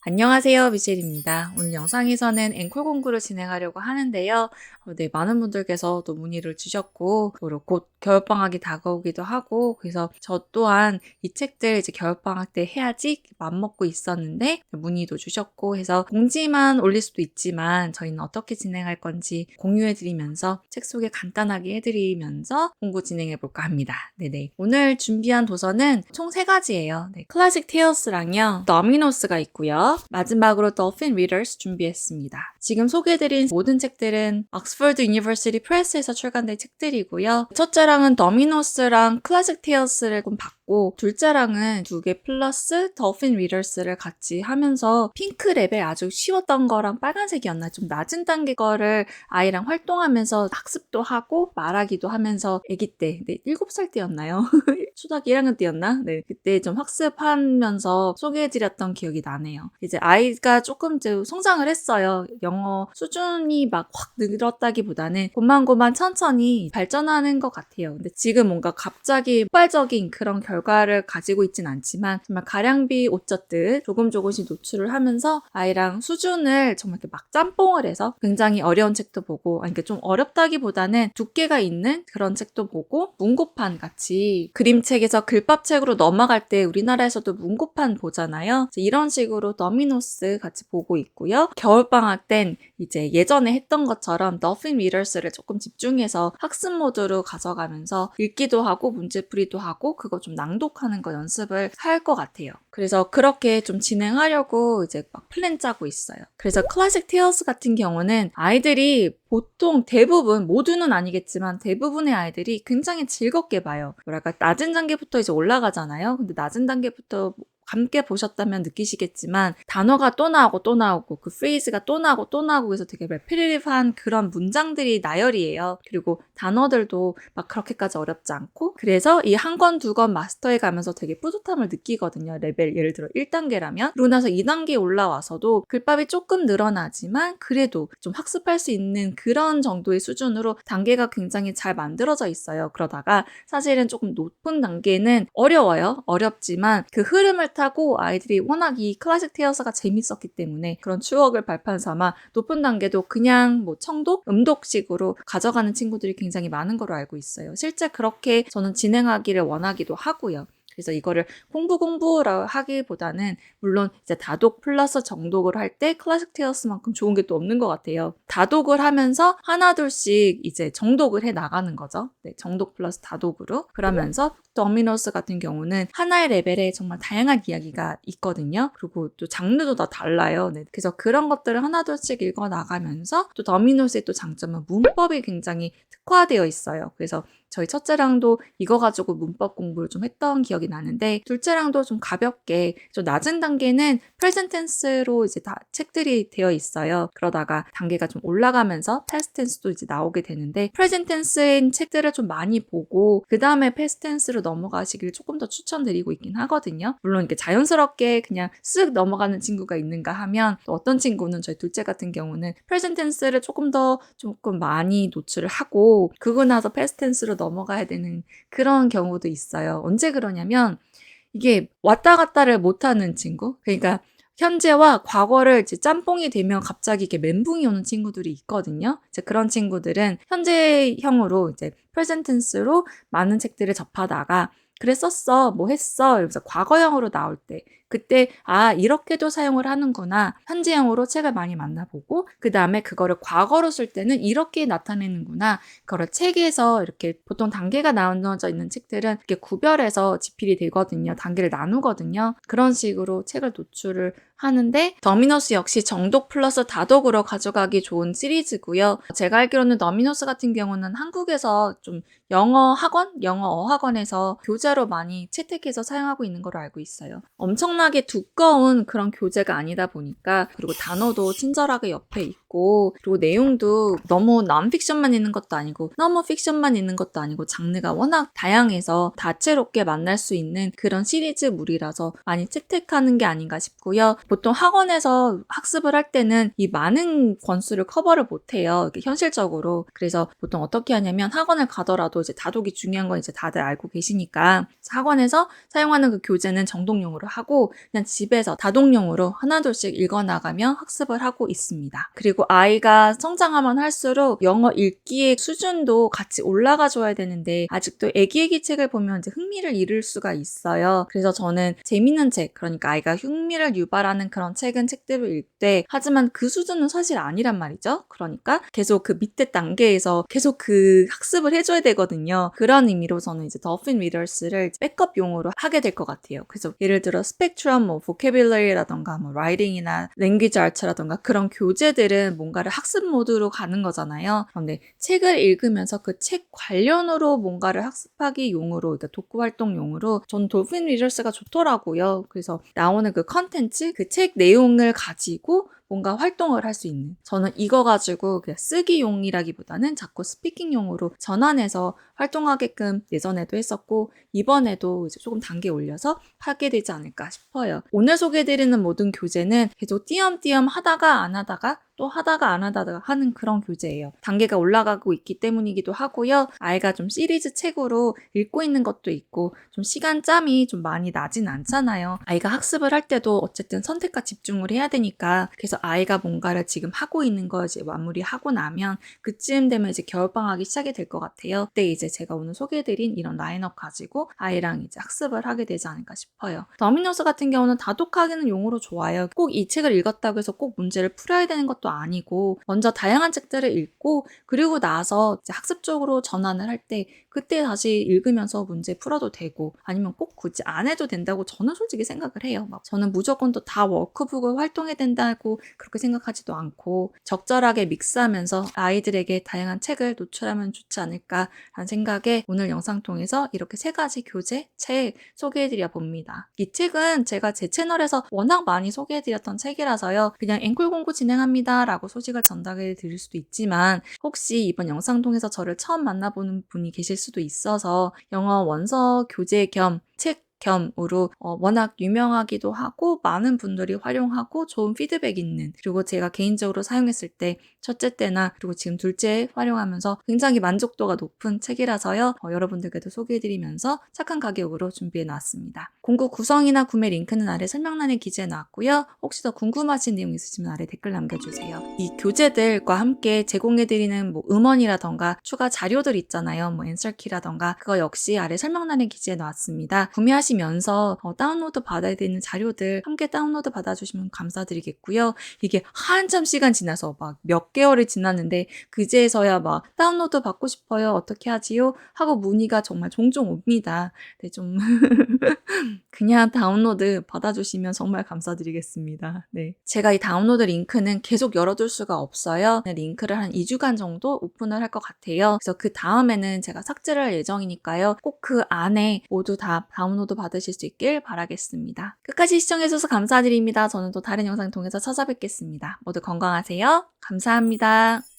안녕하세요, 미셸입니다. 오늘 영상에서는 앵콜 공부를 진행하려고 하는데요. 많은 분들께서 또 문의를 주셨고, 그리고 곧 겨울방학이 다가오기도 하고, 그래서 저 또한 이 책들 이제 겨울방학 때 해야지 맘먹고 있었는데, 문의도 주셨고 해서 공지만 올릴 수도 있지만, 저희는 어떻게 진행할 건지 공유해드리면서 책 소개 간단하게 해드리면서 공부 진행해볼까 합니다. 네네. 오늘 준비한 도서는 총 3가지예요. 네, 클래식 테일스랑요, 더미노스가 있고요. 마지막으로 Dolphin Readers 준비했습니다. 지금 소개해드린 모든 책들은 옥스퍼드 유니버시티 프레스에서 출간된 책들이고요. 첫째랑은 더미노스랑 클래식 테일스를 좀 받고 둘째랑은 2개 플러스 Dolphin Readers를 같이 하면서 핑크 레벨 아주 쉬웠던 거랑 빨간색이었나 좀 낮은 단계 거를 아이랑 활동하면서 학습도 하고 말하기도 하면서 아기 때 7살 때였나요? 초등학교 1학년 때였나? 네, 그때 좀 학습하면서 소개해드렸던 기억이 나네요. 이제 아이가 조금 이제 성장을 했어요. 영어 수준이 막 확 늘었다기보다는 고만고만 천천히 발전하는 것 같아요. 근데 지금 뭔가 갑자기 폭발적인 그런 결과를 가지고 있진 않지만 정말 가량비 옷 젖듯 조금씩 노출을 하면서 아이랑 수준을 정말 이렇게 막 짬뽕을 해서 굉장히 어려운 책도 보고, 아니, 좀 어렵다기보다는 두께가 있는 그런 책도 보고, 문고판 같이 그림책에서 글밥책으로 넘어갈 때 우리나라에서도 문고판 보잖아요. 이런 식으로 더미노스 같이 보고 있고요. 겨울방학 땐 이제 예전에 했던 것처럼 Dolphin Readers를 조금 집중해서 학습 모드로 가져가면서 읽기도 하고 문제풀이도 하고 그거 좀 낭독하는 거 연습을 할 것 같아요. 그래서 그렇게 좀 진행하려고 이제 막 플랜 짜고 있어요. 그래서 클래식 테일스 같은 경우는 아이들이 보통 대부분, 모두는 아니겠지만 대부분의 아이들이 굉장히 즐겁게 봐요. 뭐랄까, 낮은 단계부터 이제 올라가잖아요. 근데 낮은 단계부터 함께 보셨다면 느끼시겠지만 단어가 또 나오고 또 나오고 그 프레이즈가 또 나오고 또 나오고 그래서 되게 레피티티브한 그런 문장들이 나열이에요. 그리고 단어들도 막 그렇게까지 어렵지 않고, 그래서 이 한 권, 2권 마스터해 가면서 되게 뿌듯함을 느끼거든요. 레벨 예를 들어 1단계라면. 그러고 나서 2단계에 올라와서도 글밥이 조금 늘어나지만 그래도 좀 학습할 수 있는 그런 정도의 수준으로 단계가 굉장히 잘 만들어져 있어요. 그러다가 사실은 조금 높은 단계는 어려워요. 어렵지만 그 흐름을 타고 아이들이 워낙 이 클래식 테일스가 재밌었기 때문에 그런 추억을 발판 삼아 높은 단계도 그냥 뭐 청독, 음독식으로 가져가는 친구들이 굉장히 많은 걸로 알고 있어요. 실제 그렇게 저는 진행하기를 원하기도 하고요. 그래서 이거를 공부라 하기보다는 물론 이제 다독 플러스 정독을 할 때 클래식 테일스만큼 좋은 게 또 없는 것 같아요. 다독을 하면서 하나둘씩 이제 정독을 해 나가는 거죠. 네, 정독 플러스 다독으로. 그러면서 더미노스 같은 경우는 하나의 레벨에 정말 다양한 이야기가 있거든요. 그리고 또 장르도 다 달라요. 네, 그래서 그런 것들을 하나둘씩 읽어 나가면서 또 더미노스의 또 장점은 문법이 굉장히 특화되어 있어요. 그래서 저희 첫째랑도 이거 가지고 문법 공부를 좀 했던 기억이 나는데, 둘째랑도 좀 가볍게, 좀 낮은 단계는 present tense로 이제 다 책들이 되어 있어요. 그러다가 단계가 좀 올라가면서 past tense도 이제 나오게 되는데, present tense인 책들을 좀 많이 보고 그 다음에 past tense로 넘어가시길 조금 더 추천드리고 있긴 하거든요. 물론 이렇게 자연스럽게 그냥 쓱 넘어가는 친구가 있는가 하면, 또 어떤 친구는 저희 둘째 같은 경우는 present tense를 조금 많이 노출을 하고 그거 나서 past tense로 넘어가야 되는 그런 경우도 있어요. 언제 그러냐면 이게 왔다 갔다를 못하는 친구, 그러니까 현재와 과거를 이제 짬뽕이 되면 갑자기 이렇게 멘붕이 오는 친구들이 있거든요. 이제 그런 친구들은 현재형으로 이제 present tense로 많은 책들을 접하다가 그랬었어, 뭐 했어 이러면서 과거형으로 나올 때 그때 이렇게도 사용을 하는구나, 현재형으로 책을 많이 만나보고 그 다음에 그거를 과거로 쓸 때는 이렇게 나타내는구나, 그거를 책에서 이렇게 보통 단계가 나눠져 있는 책들은 이렇게 구별해서 집필이 되거든요. 단계를 나누거든요. 그런 식으로 책을 노출을 하는데, 더미노스 역시 정독 플러스 다독으로 가져가기 좋은 시리즈고요. 제가 알기로는 더미노스 같은 경우는 한국에서 좀 영어 학원, 영어 어학원에서 교재로 많이 채택해서 사용하고 있는 걸로 알고 있어요. 엄청나게 두꺼운 그런 교재가 아니다 보니까, 그리고 단어도 친절하게 옆에 있고, 그리고 내용도 너무 non-fiction만 있는 것도 아니고 너무 fiction만 있는 것도 아니고 장르가 워낙 다양해서 다채롭게 만날 수 있는 그런 시리즈물이라서 많이 채택하는 게 아닌가 싶고요. 보통 학원에서 학습을 할 때는 이 많은 권수를 커버를 못해요. 현실적으로. 그래서 보통 어떻게 하냐면, 학원을 가더라도 이제 다독이 중요한 건 이제 다들 알고 계시니까 학원에서 사용하는 그 교재는 정독용으로 하고 말고 그냥 집에서 다동용으로 하나둘씩 읽어나가며 학습을 하고 있습니다. 그리고 아이가 성장하면 할수록 영어 읽기의 수준도 같이 올라가 줘야 되는데 아직도 애기 책을 보면 이제 흥미를 잃을 수가 있어요. 그래서 저는 재밌는 책, 그러니까 아이가 흥미를 유발하는 그런 책들을 읽되 하지만 그 수준은 사실 아니란 말이죠. 그러니까 계속 그 밑에 단계에서 계속 그 학습을 해줘야 되거든요. 그런 의미로 저는 이제 더핀 리더스를 백업용으로 하게 될 것 같아요. 그래서 예를 들어 스펙트럼, 보캐뷸러리라던가 라이팅이나 랭귀지 아트라던가 그런 교재들은 뭔가를 학습 모드로 가는 거잖아요. 그런데 책을 읽으면서 그 책 관련으로 뭔가를 학습하기 용으로, 그러니까 독후 활동용으로 저는 돌핀 리더스가 좋더라고요. 그래서 나오는 그 컨텐츠, 그 책 내용을 가지고 뭔가 활동을 할 수 있는, 저는 이거 가지고 그냥 쓰기용이라기보다는 자꾸 스피킹용으로 전환해서 활동하게끔 예전에도 했었고 이번에도 이제 조금 단계 올려서 하게 되지 않을까 싶어요. 오늘 소개해드리는 모든 교재는 계속 띄엄띄엄 하다가 안 하다가 또 하다가 안 하다가 하는 그런 교재예요. 단계가 올라가고 있기 때문이기도 하고요. 아이가 좀 시리즈 책으로 읽고 있는 것도 있고 좀 시간짬이 좀 많이 나진 않잖아요. 아이가 학습을 할 때도 어쨌든 선택과 집중을 해야 되니까, 그래서 아이가 뭔가를 지금 하고 있는 거 이제 마무리하고 나면 그쯤 되면 이제 겨울방학이 시작이 될 것 같아요. 그때 이제 제가 오늘 소개해드린 이런 라인업 가지고 아이랑 이제 학습을 하게 되지 않을까 싶어요. 더미너스 같은 경우는 다독하기는 용어로 좋아요. 꼭 이 책을 읽었다고 해서 꼭 문제를 풀어야 되는 것도 아니고 먼저 다양한 책들을 읽고 그리고 나서 이제 학습적으로 전환을 할 때 그때 다시 읽으면서 문제 풀어도 되고, 아니면 꼭 굳이 안 해도 된다고 저는 솔직히 생각을 해요. 막 저는 무조건 또 다 워크북을 활동해야 된다고 그렇게 생각하지도 않고 적절하게 믹스하면서 아이들에게 다양한 책을 노출하면 좋지 않을까라는 생각에 오늘 영상 통해서 이렇게 3가지 교재, 책 소개해드려 봅니다. 이 책은 제가 제 채널에서 워낙 많이 소개해드렸던 책이라서요. 그냥 앵콜 공부 진행합니다 라고 소식을 전달해 드릴 수도 있지만, 혹시 이번 영상 통해서 저를 처음 만나보는 분이 계실 수도 있어서 영어 원서 교재 겸 책 겸으로 워낙 유명하기도 하고 많은 분들이 활용하고 좋은 피드백 있는, 그리고 제가 개인적으로 사용했을 때 첫째 때나 그리고 지금 둘째 활용하면서 굉장히 만족도가 높은 책이라서요. 여러분들께도 소개해드리면서 착한 가격으로 준비해놨습니다. 공구 구성이나 구매 링크는 아래 설명란에 기재해놨고요. 혹시 더 궁금하신 내용 있으시면 아래 댓글 남겨주세요. 이 교재들과 함께 제공해드리는 음원이라던가 추가 자료들 있잖아요. 앤서키라던가 그거 역시 아래 설명란에 기재해놨습니다. 구매하시면서 다운로드 받아야 되는 자료들 함께 다운로드 받아주시면 감사드리겠고요. 이게 한참 시간 지나서 막 몇 개월이 지났는데 그제서야 막 다운로드 받고 싶어요. 어떻게 하지요? 하고 문의가 정말 종종 옵니다. 네, 좀 그냥 다운로드 받아주시면 정말 감사드리겠습니다. 네. 제가 이 다운로드 링크는 계속 열어둘 수가 없어요. 링크를 한 2주간 정도 오픈을 할 것 같아요. 그래서 그 다음에는 제가 삭제를 할 예정이니까요. 꼭 그 안에 모두 다 다운로드 받으실 수 있길 바라겠습니다. 끝까지 시청해주셔서 감사드립니다. 저는 또 다른 영상 통해서 찾아뵙겠습니다. 모두 건강하세요. 감사합니다.